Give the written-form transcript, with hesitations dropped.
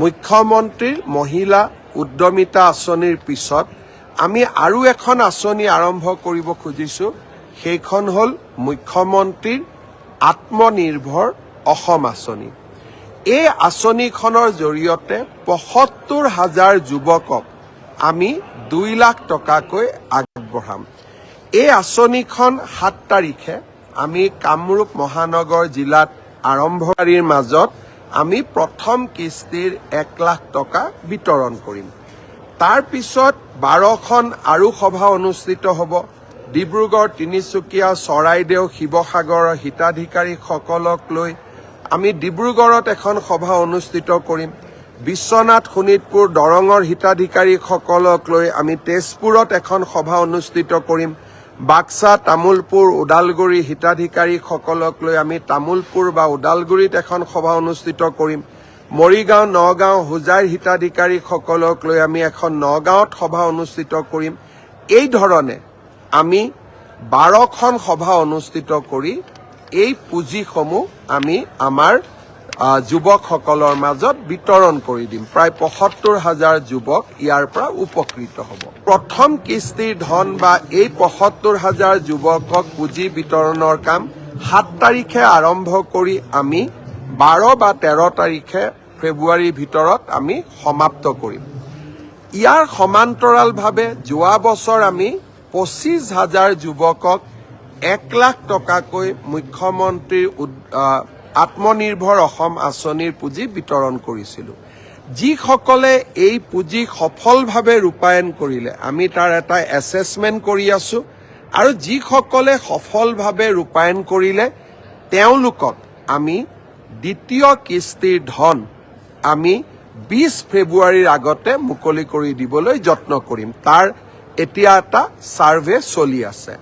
মুখ্যমন্ত্ৰীৰ মহিলা উদ্যমিতা আঁচনিৰ পিছত আমি আৰু এখন আঁচনি আৰম্ভ কৰিব খুজিছোঁ। সেইখন হ'ল মুখ্যমন্ত্ৰীৰ আত্মনিৰ্ভৰ অসম আঁচনি। এই আঁচনিখনৰ জৰিয়তে ৭৫,০০০ যুৱকক আমি ২ লাখ টকাকৈ আগবঢ়াম। এই আঁচনিখন ৭ তাৰিখে আমি কামৰূপ মহানগৰ জিলাত আৰম্ভকাৰীৰ মাজত আমি প্ৰথম কিস্তিৰ ১ লাখ টকা বিতৰণ কৰিম। তাৰ পিছত ১২খন আৰু সভা অনুষ্ঠিত হ'ব। ডিব্ৰুগড়, তিনিচুকীয়া, চৰাইদেউ, শিৱসাগৰৰ হিতাধিকাৰীসকলক লৈ আমি ডিব্ৰুগড়ত এখন সভা অনুষ্ঠিত কৰিম। বিশ্বনাথ, শোণিতপুৰ, দৰঙৰ হিতাধিকাৰীসকলক লৈ আমি তেজপুৰত এখন সভা অনুষ্ঠিত কৰিম। বাক্সা, তামুলপুৰ, ওদালগুৰি হিতাধিকাৰীসকলক লৈ আমি তামুলপুৰ বা ওদালগুৰিত এখন সভা অনুষ্ঠিত কৰিম। মৰিগাঁও, নগাঁও, হোজাইৰ হিতাধিকাৰীসকলক লৈ আমি এখন নগাঁৱত সভা অনুষ্ঠিত কৰিম। এই ধৰণে আমি ১২খন সভা অনুষ্ঠিত কৰি এই পুঁজিসমূহ আমি আমাৰ যুৱকসকলৰ মাজত বিতৰণ কৰি দিম। প্ৰায় ৭৫,০০০ যুৱক ইয়াৰ পৰা উপকৃত হ'ব। প্ৰথম কিস্তিৰ ধন বা এই ৭৫,০০০ যুৱকক পুঁজি বিতৰণৰ কাম ৭ তাৰিখে আৰম্ভ কৰি আমি ১২ বা ১৩ তাৰিখে ফেব্ৰুৱাৰীৰ ভিতৰত আমি সমাপ্ত কৰিম। ইয়াৰ সমান্তৰালভাৱে যোৱা বছৰ আমি ২৫,০০০ যুৱকক ১ লাখ টকাকৈ মুখ্যমন্ত্ৰীৰ আত্মনিৰ্ভৰ অসম আঁচনিৰ পুঁজি বিতৰণ কৰিছিলোঁ। যিসকলে এই পুঁজি সফলভাৱে ৰূপায়ণ কৰিলে আমি তাৰ এটা এছেছমেণ্ট কৰি আছোঁ আৰু যিসকলে সফলভাৱে ৰূপায়ণ কৰিলে তেওঁলোকক আমি দ্বিতীয় কিস্তিৰ ধন আমি ২০ ফেব্ৰুৱাৰীৰ আগতে মুকলি কৰি দিবলৈ যত্ন কৰিম। তাৰ এতিয়া এটা ছাৰ্ভে চলি আছে।